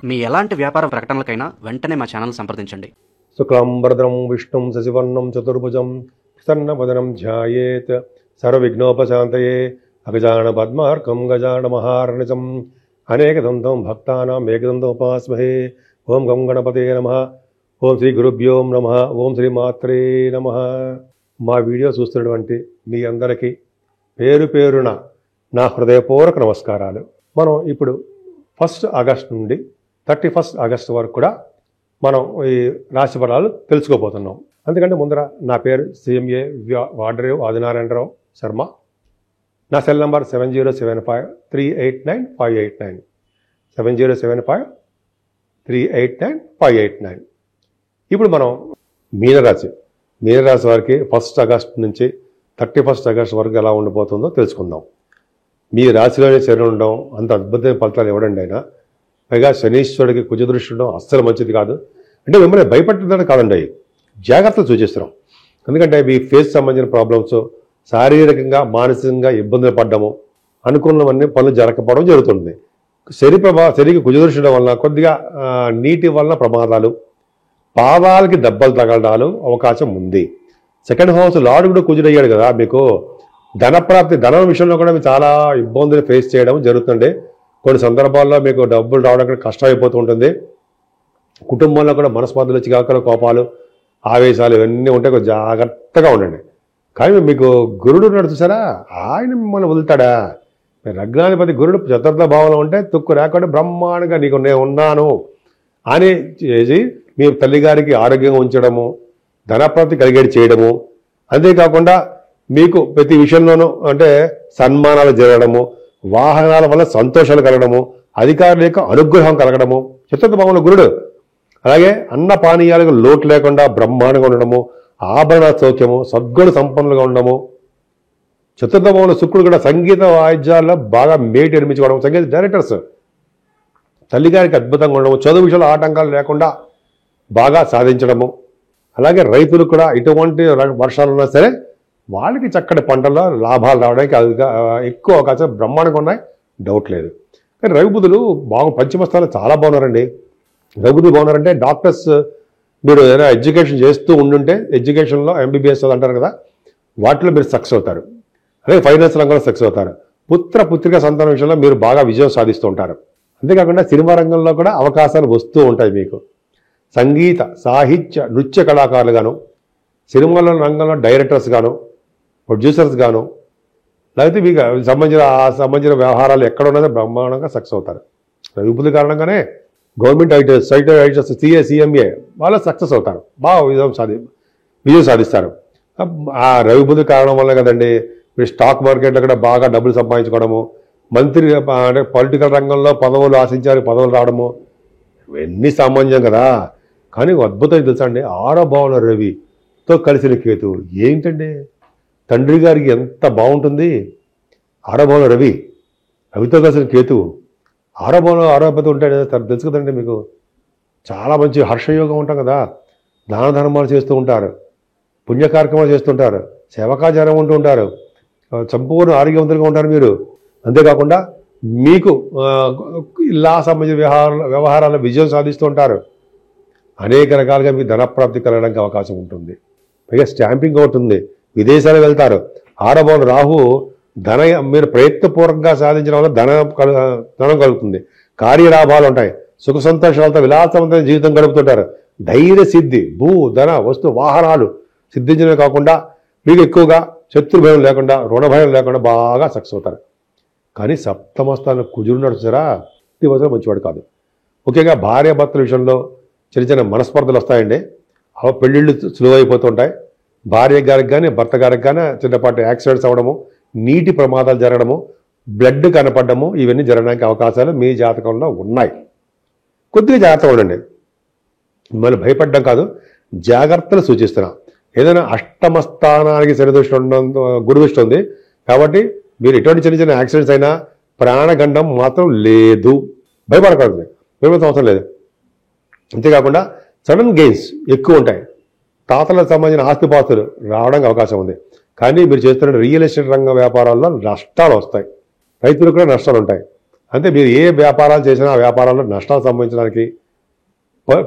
మీ ఎలాంటి వ్యాపార ప్రకటనలకైనా వెంటనే మా ఛానల్ సంప్రదించండి. శుక్లాంబరధరం విష్ణుం శశివర్ణం చతుర్భుజం ప్రసన్నవదనం ధ్యాయేత్ సర్వవిఘ్నోపశాంతయే అగజాన పద్మార్కం గజాన మహార్నిశం అనేకదంతం భక్తానాం ఏకదంతం ఉపాస్మహే. ఓం గం గణపతే నమః. ఓం శ్రీ గురుభ్యో నమః. ఓం శ్రీ మాత్రే నమః. మా వీడియో చూస్తున్నటువంటి మీ అందరికీ పేరు పేరున నా హృదయపూర్వక నమస్కారాలు. మనం ఇప్పుడు 1 ఆగస్టు నుండి 31 ఆగస్టు వరకు కూడా మనం ఈ రాశి ఫలాలు తెలుసుకోబోతున్నాం. అందుకంటే ముందర నా పేరు CMA వాడరేవు ఆదినారాయణరావు శర్మ. నా సెల్ నంబర్ 7075389589 7075389589. ఇప్పుడు మనం మీనరాశి వారికి 1 ఆగస్టు నుంచి 31 ఆగస్టు వరకు ఎలా ఉండిపోతుందో తెలుసుకుందాం. మీ రాశిలోనే శని ఉండడం అంత అద్భుతమైన ఫలితాలు ఇవ్వడండి. అయినా పైగా శనీశ్వరుడికి కుజదృష్టి ఉండడం అస్సలు మంచిది కాదు. అంటే మిమ్మల్ని భయపెట్టడం కాదండి, జాగ్రత్తలు సూచిస్తున్నాం. ఎందుకంటే మీ ఫేస్ సంబంధించిన ప్రాబ్లమ్స్, శారీరకంగా మానసికంగా ఇబ్బందులు పడ్డము, అనుకున్నవన్నీ పనులు జరగకపోవడం జరుగుతుంది. శనికి కుజదృష్టి ఉండడం వలన కొద్దిగా నీటి వలన ప్రమాదాలు, పాదాలకి దెబ్బలు తగలడాలు అవకాశం ఉంది. సెకండ్ హౌస్ లార్డ్ కూడా కుజుడయ్యాడు కదా, మీకు ధనప్రాప్తి, ధనం విషయంలో కూడా మీకు చాలా ఇబ్బందులు ఫేస్ చేయడం జరుగుతుంది. కొన్ని సందర్భాల్లో మీకు డబ్బులు రావడం కష్టం అయిపోతూ ఉంటుంది. కుటుంబంలో కూడా మనస్పర్ధలు, చికాకులు, కోపాలు, ఆవేశాలు ఇవన్నీ ఉంటే కొంచెం జాగ్రత్తగా ఉండండి. కానీ మీకు గురుడు ఉన్నాడు చూసారా, ఆయన మిమ్మల్ని వదులుతాడా? మీరు లగ్నాధిపతి గురుడు చతుర్థ భావంలో ఉంటే తుక్కు రాకుండా బ్రహ్మాండంగా నీకు నేను ఉన్నాను అని చేసి మీ తల్లిగారికి ఆరోగ్యంగా ఉంచడము, ధనప్రాప్తి కలిగేది చేయడము, అంతేకాకుండా మీకు ప్రతి విషయంలోనూ అంటే సన్మానాలు జరగడము, వాహనాల వల్ల సంతోషాలు కలగడము, అధికారుల యొక్క అనుగ్రహం కలగడము చతుర్థ భావంలో గురుడు. అలాగే అన్న పానీయాలకు లోటు లేకుండా బ్రహ్మాండంగా ఉండడము, ఆభరణ సౌఖ్యము, సద్గుణ సంపన్నులుగా ఉండడము. చతుర్థ భావంలో శుక్రుడు కూడా సంగీత వాయిద్యాల్లో బాగా మేటి నిర్మించుకోవడం, సంగీత డైరెక్టర్స్ తల్లిగారికి అద్భుతంగా ఉండడము, చదువు విషయంలో ఆటంకాలు లేకుండా బాగా సాధించడము. అలాగే రైతులకు కూడా ఇటువంటి వర్షాలు ఉన్నా సరే వాళ్ళకి చక్కటి పంటల్లో లాభాలు రావడానికి ఎక్కువ అవకాశం బ్రహ్మాండంగా ఉన్నాయి, డౌట్ లేదు. కానీ రవి బుధులు బాగా పంచమస్థానంలో చాలా బాగున్నారండి. రవి బుధులు బాగున్నారంటే డాక్టర్స్, మీరు ఏదైనా ఎడ్యుకేషన్ చేస్తూ ఉండుంటే ఎడ్యుకేషన్లో MBBS అంటారు కదా, వాటిలో మీరు సక్సెస్ అవుతారు. అలాగే ఫైనాన్స్ రంగంలో సక్సెస్ అవుతారు. పుత్రిక సంతానం విషయంలో మీరు బాగా విజయం సాధిస్తూ ఉంటారు. అంతేకాకుండా సినిమా రంగంలో కూడా అవకాశాలు వస్తూ ఉంటాయి మీకు. సంగీత, సాహిత్య, నృత్య కళాకారులు గాను, సినిమాల రంగంలో డైరెక్టర్స్ గాను, ప్రొడ్యూసర్స్ గాను, లేకపోతే మీకు సంబంధించిన వ్యవహారాలు ఎక్కడ ఉన్నదో బ్రహ్మాండంగా సక్సెస్ అవుతారు. రవి బుధుల కారణంగానే గవర్నమెంట్ ఐటర్స్ CA CMA వాళ్ళు సక్సెస్ అవుతారు, బాగా విజయం సాధిస్తారు. ఆ రవి బుధుల కారణం వల్ల కదండి మీరు స్టాక్ మార్కెట్లో కూడా బాగా డబ్బులు సంపాదించుకోవడము, మంత్రి అంటే పొలిటికల్ రంగంలో పదవులు ఆశించారు, పదవులు రావడము ఇవన్నీ సామాన్యం కదా. కానీ అద్భుతం తెలుసా అండి, 6వ భావంలో రవితో కలిసిన కేతువు ఏంటండి, తండ్రి గారికి ఎంత బాగుంటుంది. 6వ భావంలో రవితో కలిసిన కేతువు, 6వ భావంలో 6వ పతి ఉంటాడు తెలుసు కదండి మీకు. చాలా మంచి హర్షయోగం ఉంటాం కదా, దాన ధర్మాలు చేస్తూ ఉంటారు, పుణ్య కార్యక్రమాలు చేస్తుంటారు, సేవకాచారం ఉంటూ ఉంటారు, సంపూర్ణ ఆరోగ్యవంతులుగా ఉంటారు మీరు. అంతేకాకుండా మీకు ఇలా సంబంధించిన వ్యవహారాల్లో విజయం సాధిస్తూ ఉంటారు. అనేక రకాలుగా మీకు ధనప్రాప్తి కలగడానికి అవకాశం ఉంటుంది. పైగా స్టాంపింగ్ అవుతుంది, విదేశాలు వెళ్తారు. 6వ భావం రాహు మీరు ప్రయత్నపూర్వకంగా సాధించడం వల్ల ధనం కలుగుతుంది, కార్యలాభాలు ఉంటాయి, సుఖ సంతోషాలతో విలాసవంతమైన జీవితం గడుపుతుంటారు. ధైర్య సిద్ధి, భూ ధన వస్తు వాహనాలు సిద్ధించడమే కాకుండా మీకు ఎక్కువగా శత్రు భయం లేకుండా, రుణ భయం లేకుండా బాగా సక్సెస్ అవుతారు. కానీ సప్తమస్థానం కుజుడు నడుచురా, ఈ వసలు మంచివాడు కాదు. ముఖ్యంగా భార్యాభర్తల విషయంలో చిన్న మనస్పర్ధలు వస్తాయండి. పెళ్ళిళ్ళు స్లో అయిపోతుంటాయి. భార్య గారికి కానీ భర్త గారికి కానీ చిన్నపాటి యాక్సిడెంట్స్ అవ్వడము, నీటి ప్రమాదాలు జరగడము, బ్లడ్ కనపడము, ఇవన్నీ జరగడానికి అవకాశాలు మీ జాతకంలో ఉన్నాయి. కొద్దిగా జాగ్రత్తగా ఉండండి. మిమ్మల్ని భయపడడం కాదు, జాగ్రత్తలు సూచిస్తున్నా. ఏదైనా అష్టమ స్థానానికి శని దృష్టి ఉండడం, గురు దృష్టి ఉంది కాబట్టి మీరు ఎటువంటి చిన్న యాక్సిడెంట్స్ అయినా ప్రాణగండం మాత్రం లేదు, భయపడకూడదు, భయపడతాం అవసరం లేదు. అంతేకాకుండా సడన్ గెయిన్స్ ఎక్కువ ఉంటాయి, తాతలకు సంబంధించిన ఆస్తిపాస్తులు రావడానికి అవకాశం ఉంది. కానీ మీరు చేస్తున్న రియల్ ఎస్టేట్ రంగ వ్యాపారాల్లో నష్టాలు వస్తాయి, రైతులకు కూడా నష్టాలు ఉంటాయి. అంటే మీరు ఏ వ్యాపారాలు చేసినా ఆ వ్యాపారాల్లో నష్టాలు సంభవించడానికి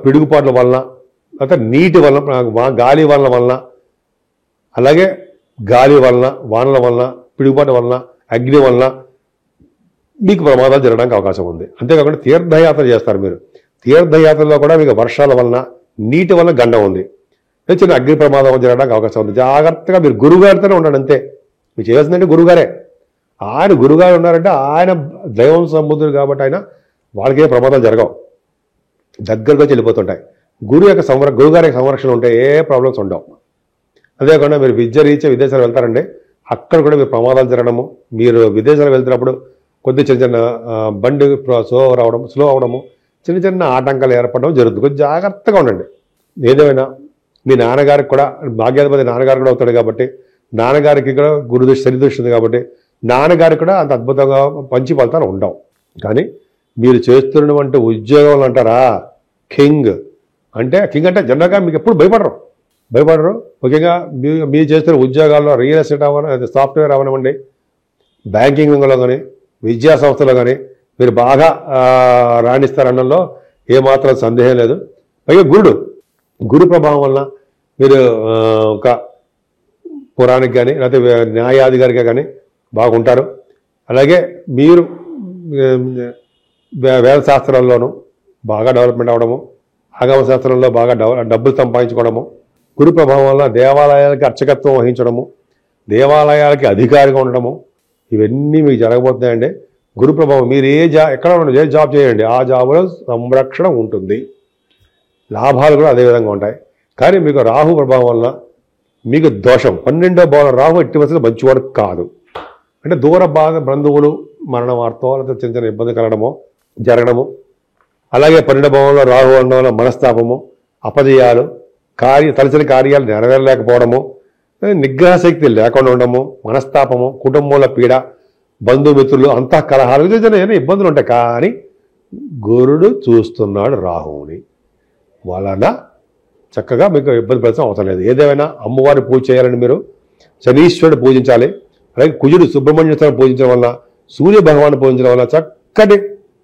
పిడుగుపాట్ల వలన, అంటే నీటి వలన, గాలి వలన, అలాగే గాలి వలన, వానల వలన, పిడుగుపాట్ల వలన, అగ్ని వలన మీకు ప్రమాదాలు జరగడానికి అవకాశం ఉంది. అంతేకాకుండా తీర్థయాత్ర చేస్తారు మీరు. తీర్థయాత్రలో కూడా మీకు వర్షాల వలన, నీటి వలన గండం ఉంది. చిన్న అగ్ని ప్రమాదం జరగడానికి అవకాశం ఉంది. జాగ్రత్తగా మీరు గురుగారితోనే ఉండండి. అంతే మీరు చేయాల్సిందంటే గురుగారే. ఆయన గురుగారు ఉన్నారంటే ఆయన దైవం సంబుద్ధుడు కాబట్టి ఆయన వాళ్ళకే ప్రమాదాలు జరగవు, దగ్గరగా వెళ్ళిపోతుంటాయి. గురుగారి యొక్క సంరక్షణ ఉంటే ఏ ప్రాబ్లమ్స్ ఉండవు. అదేకాకుండా మీరు విదేశాలు వెళ్తారండి, అక్కడ కూడా మీరు ప్రమాదాలు జరగడము, మీరు విదేశాలు వెళ్తున్నప్పుడు కొద్ది చిన్న బండి స్లో అవడము, చిన్న ఆటంకాలు ఏర్పడడం జరుగుతుంది. కొంచెం జాగ్రత్తగా ఉండండి. ఏదేమైనా మీ నాన్నగారికి కూడా భాగ్యాధిపతి నాన్నగారు కూడా అవుతాడు కాబట్టి, నాన్నగారికి కూడా గురుదృష్టి శని దృష్టి ఉంది కాబట్టి నాన్నగారికి కూడా అంత అద్భుతంగా మంచి ఫలితాలు ఉండవు. కానీ మీరు చేస్తున్నటువంటి ఉద్యోగాలు అంటారా, కింగ్ అంటే జనరల్గా మీకు ఎప్పుడు భయపడరు. ముఖ్యంగా మీరు చేస్తున్న ఉద్యోగాల్లో రియల్ ఎస్టేట్ అవ్వని, సాఫ్ట్వేర్ అవ్వనివ్వండి, బ్యాంకింగ్ రంగంలో కానీ, విద్యా సంస్థలో కానీ మీరు బాగా రాణిస్తారనడంలో ఏమాత్రం సందేహం లేదు. పైగా గురు ప్రభావం వలన మీరు ఒక పురాణికి కానీ లేకపోతే న్యాయాధికారిగా కానీ బాగుంటారు. అలాగే మీరు వేద శాస్త్రాల్లోనూ బాగా డెవలప్మెంట్ అవ్వడము, ఆగమ శాస్త్రంలో బాగా డబ్బులు సంపాదించుకోవడము, గురు ప్రభావం వల్ల దేవాలయాలకి అర్చకత్వం వహించడము, దేవాలయాలకి అధికారిగా ఉండడము, ఇవన్నీ మీకు జరగబోతున్నాయండి. గురు ప్రభావం మీరు ఎక్కడ ఉండండి, ఏ జాబ్ చేయండి, ఆ జాబ్లో సంరక్షణ ఉంటుంది, లాభాలు కూడా అదేవిధంగా ఉంటాయి. కానీ మీకు రాహు ప్రభావం వల్ల మీకు దోషం. 12వ భావం రాహు ఎట్టి పరిస్థితుల్లో మంచివాడు కాదు. అంటే దూర బంధువులు మరణ వార్త లేకపోతే చిన్న ఇబ్బంది కలగడము జరగడము, అలాగే 12వ భావంలో రాహు ఉండడం వల్ల మనస్తాపము, అపజయాలు, తలసిన కార్యాలు నెరవేరలేకపోవడము, నిగ్రహ శక్తి లేకుండా ఉండడము, మనస్తాపము, కుటుంబంలో పీడ, బంధుమిత్రులు అంతఃకలహాలు, ఏమైనా ఇబ్బందులు ఉంటాయి. కానీ గురుడు చూస్తున్నాడు రాహువుని వలన చక్కగా మీకు ఇబ్బంది పడాల్సిన అవసరం లేదు. ఏదేమైనా అమ్మవారిని పూజ చేయాలని మీరు శనీశ్వరుడు పూజించాలి. అలాగే కుజుడు సుబ్రహ్మణ్యేశ్వరుని పూజించడం వల్ల, సూర్య భగవాన్ని పూజించడం వల్ల చక్కటి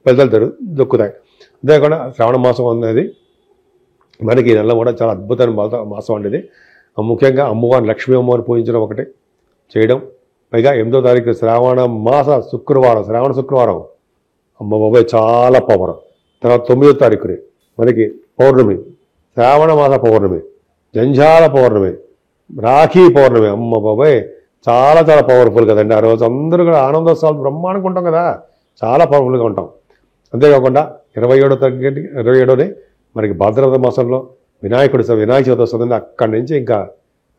ఫలితాలు దొక్కుతాయి. అంతేకాకుండా శ్రావణ మాసం అనేది మనకి ఈ నెలలో కూడా చాలా అద్భుతమైన మాసం అనేది. ముఖ్యంగా అమ్మవారిని లక్ష్మీ అమ్మవారిని పూజించడం ఒకటి చేయడం, పైగా 8వ తారీఖు శ్రావణ శుక్రవారం అమ్మ బాబాయ్ చాలా పవర్. తర్వాత 9వ తారీఖుని మనకి పౌర్ణమి, శ్రావణ మాస పౌర్ణమి, జంఝాల పౌర్ణమి, రాఖీ పౌర్ణమి. అమ్మ బాబాయ్ చాలా పవర్ఫుల్ కదండి. ఆ రోజు అందరూ కూడా ఆనందోత్సవాలు బ్రహ్మాండంగా ఉంటాం కదా, చాలా పవర్ఫుల్గా ఉంటాం. అంతేకాకుండా 27ని మనకి భాద్రపద మాసంలో వినాయక చవితి వస్తుంది. అక్కడి నుంచి ఇంకా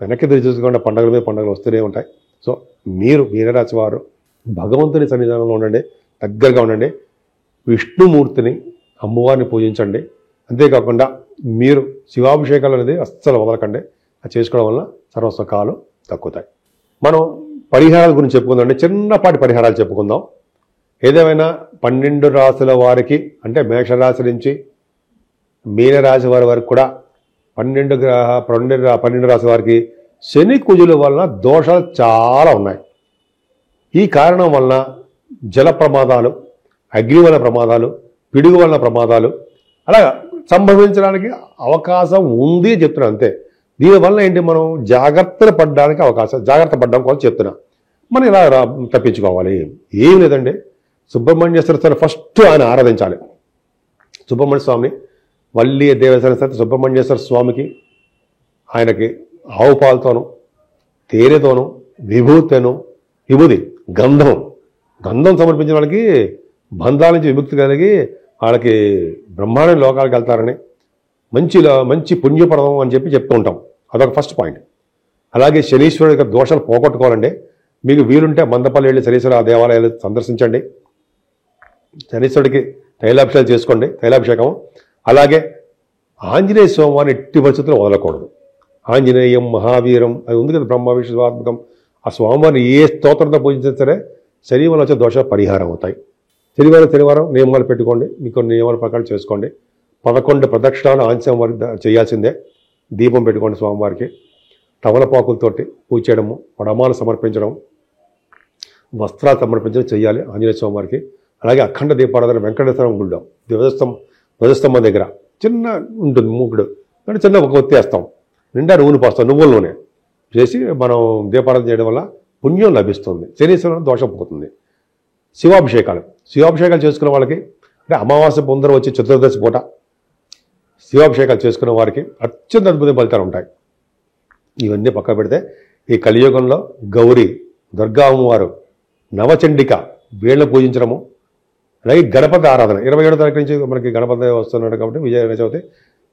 వెనక్కి తిరిగి చూసుకుంటే పండుగల మీద పండుగలు వస్తూనే ఉంటాయి. సో మీరు మీనరాశి వారు భగవంతుని సన్నిధానంలో ఉండండి, దగ్గరగా ఉండండి, విష్ణుమూర్తిని అమ్మవారిని పూజించండి. అంతేకాకుండా మీరు శివాభిషేకాలు అనేది అస్సలు వదలకండి. అది చేసుకోవడం వల్ల సర్వసుఖాలు దక్కుతాయి. మనం పరిహారాల గురించి చెప్పుకుందాం. చిన్నపాటి పరిహారాలు చెప్పుకుందాం. ఏదేమైనా 12 రాశుల వారికి, అంటే మేషరాశి నుంచి మీనరాశి వారి వరకు కూడా 12 రాశి వారికి శని కుజుల వలన దోషాలు చాలా ఉన్నాయి. ఈ కారణం వలన జల ప్రమాదాలు, అగ్ని వలన ప్రమాదాలు, పిడుగు వలన ప్రమాదాలు అలా సంభవించడానికి అవకాశం ఉంది చెప్తున్నా. అంతే. దీనివల్ల ఏంటి, మనం జాగ్రత్త పడడం కోసం చెప్తున్నా. మనం ఇలా తప్పించుకోవాలి. ఏం లేదండి, సుబ్రహ్మణ్యేశ్వర ఫస్ట్ ఆయన ఆరాధించాలి. సుబ్రహ్మణ్య స్వామిని, వల్లి దేవసేన సుబ్రహ్మణ్యేశ్వర స్వామికి ఆయనకి ఆవు పాలతోనూ, తేనెతోనూ, విభూతి, గంధం సమర్పించిన వాళ్ళకి బంధాల నుంచి విముక్తి కలిగి వాళ్ళకి బ్రహ్మాండ లోకాలకు వెళ్తారని, మంచి పుణ్యపదం అని చెప్తూ ఉంటాం. అదొక ఫస్ట్ పాయింట్. అలాగే శనీశ్వరుడి యొక్క దోషాలు పోగొట్టుకోవాలండి. మీకు వీలుంటే మందపల్లి వెళ్ళి శనీశ్వర దేవాలయాలు సందర్శించండి. శనీశ్వరుడికి తైలాభిషేకం. అలాగే ఆంజనేయ స్వామివారిని ఎట్టి పరిస్థితుల్లో వదలకూడదు. ఆంజనేయం మహావీరం అది ఉంది కదా, బ్రహ్మ విష్ణువాత్మకం. ఆ స్వామివారిని ఏ స్తోత్రంతో పూజించినా సరే శనివారం వచ్చే దోషాలు పరిహారం అవుతాయి. శనివారం నియమాలు పెట్టుకోండి, మీకు నియమాల ప్రకారం చేసుకోండి. 11 ప్రదక్షిణాలు ఆంజనేయ వారికి చేయాల్సిందే. దీపం పెట్టుకోండి స్వామివారికి. తమలపాకులతోటి పూజ చేయడము, వడమాలు సమర్పించడం, వస్త్రాలు సమర్పించడం చేయాలి ఆంజనేయ స్వామివారికి. అలాగే అఖండ దీపారాధన వెంకటేశ్వరం గుళ్ళో ధ్వజస్తంభం దగ్గర చిన్న ఉంటుంది మూకుడు, అంటే చిన్న ఒక ఒత్తి వేస్తాం, నిండా నూనె పోస్తాం, నువ్వుల నూనె చేసి మనం దీపారాధన చేయడం వల్ల పుణ్యం లభిస్తుంది, శనీశ్వరం దోషం పోతుంది. శివాభిషేకాలు చేసుకున్న వాళ్ళకి, అంటే అమావాస్య ముందర వచ్చి చతుర్దశి పూట శివాభిషేకాలు చేసుకున్న వారికి అత్యంత అద్భుత ఫలితాలు ఉంటాయి. ఇవన్నీ పక్క పెడితే ఈ కలియుగంలో గౌరీ, దుర్గా అమ్మవారు, నవచండిక వీళ్ళని పూజించడము, అలాగే గణపతి ఆరాధన 27వ తారీఖు నుంచి మనకి గణపతి వస్తున్నాడు కాబట్టి విజయ చవితి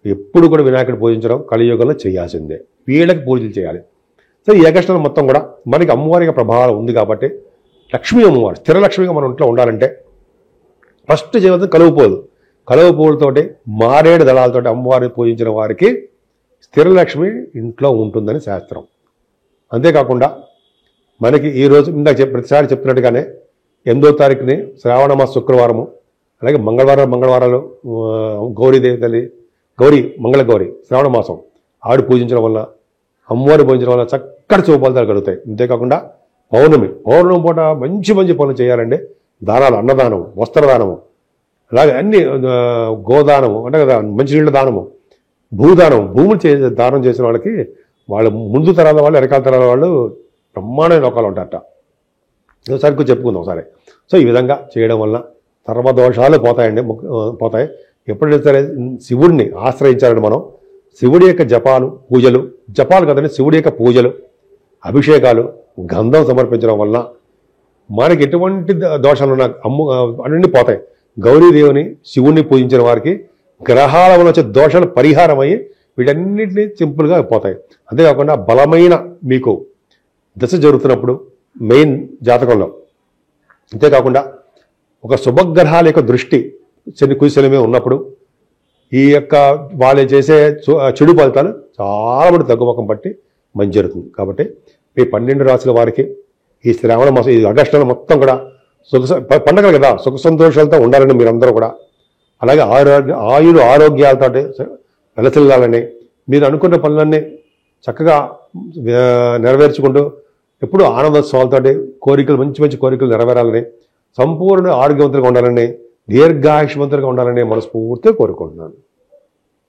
ఎప్పుడు కూడా వినాయకుడు పూజించడం కలియుగంలో చేయాల్సిందే, వీళ్ళకి పూజలు చేయాలి. సో ఈ ఏకాష్టం మొత్తం కూడా మనకి అమ్మవారికి ప్రభావం ఉంది కాబట్టి లక్ష్మీ అమ్మవారు స్థిర లక్ష్మిగా మన ఇంట్లో ఉండాలంటే ఫస్ట్ చేయవలసింది కలువ పువ్వులతోటి మారేడు దళాలతోటి అమ్మవారిని పూజించిన వారికి స్థిర లక్ష్మి ఇంట్లో ఉంటుందని శాస్త్రం. అంతేకాకుండా మనకి ఈరోజు ఇందాక ప్రతిసారి చెప్తున్నట్టుగానే 8వ తారీఖుని శ్రావణ మాస శుక్రవారము, అలాగే మంగళవారాలు గౌరీ మంగళగౌరి శ్రావణ మాసం ఆవిడ పూజించడం వల్ల, అమ్మవారి పూజించడం వల్ల చక్కటి శుభఫలితాలు కలుగుతాయి. అంతేకాకుండా పౌర్ణమి పూట మంచి పనులు చేయాలండి. దానాలు, అన్నదానం, వస్త్రదానము, అలాగే అన్ని గోదానము అంటే కదా, మంచినీళ్ళ దానము, భూములు దానం చేసిన వాళ్ళకి వాళ్ళ ముందు తరాల వాళ్ళు, వెనకాల తరాల వాళ్ళు బ్రహ్మాండమైన లోకాలు ఉంటారట. సరిగ్గా చెప్పుకుందాం సరే. సో ఈ విధంగా చేయడం వల్ల సర్వదోషాలు పోతాయి. ఎప్పుడైతే సరే శివుడిని ఆశ్రయించాలని మనం శివుడి యొక్క జపాలు కదండి, శివుడి యొక్క పూజలు, అభిషేకాలు, గంధం సమర్పించడం వల్ల మనకి ఎటువంటి దోషాలు ఉన్నా అన్నీ పోతాయి. గౌరీదేవిని, శివుణ్ణి పూజించిన వారికి గ్రహాల వల్ల వచ్చే దోషాలు పరిహారం అయ్యి వీటన్నిటినీ సింపుల్గా పోతాయి. అంతేకాకుండా బలమైన మీకు దశ జరుగుతున్నప్పుడు మెయిన్ జాతకంలో, అంతేకాకుండా ఒక శుభగ్రహాల యొక్క దృష్టి కుశలమే ఉన్నప్పుడు ఈ యొక్క వాళ్ళు చేసే చెడు ఫలితాలు చాలా మంది తగ్గుముఖం పట్టి మంచి జరుగుతుంది. కాబట్టి ఈ 12 రాశుల వారికి ఈ శ్రావణ మాసం, ఈ ఆగస్టులో మొత్తం కూడా పండగలు కదా, సుఖ సంతోషాలతో ఉండాలని మీరందరూ కూడా, అలాగే ఆరోగ్యాలతో వెలసిల్లాలని, మీరు అనుకున్న పనులన్నీ చక్కగా నెరవేర్చుకుంటూ ఎప్పుడూ ఆనందోత్సవాలతో కోరికలు, మంచి కోరికలు నెరవేరాలని, సంపూర్ణ ఆరోగ్యవంతులుగా ఉండాలని, దీర్ఘాయుష్మంతులుగా ఉండాలని మనస్ఫూర్తిగా కోరుకుంటున్నాను.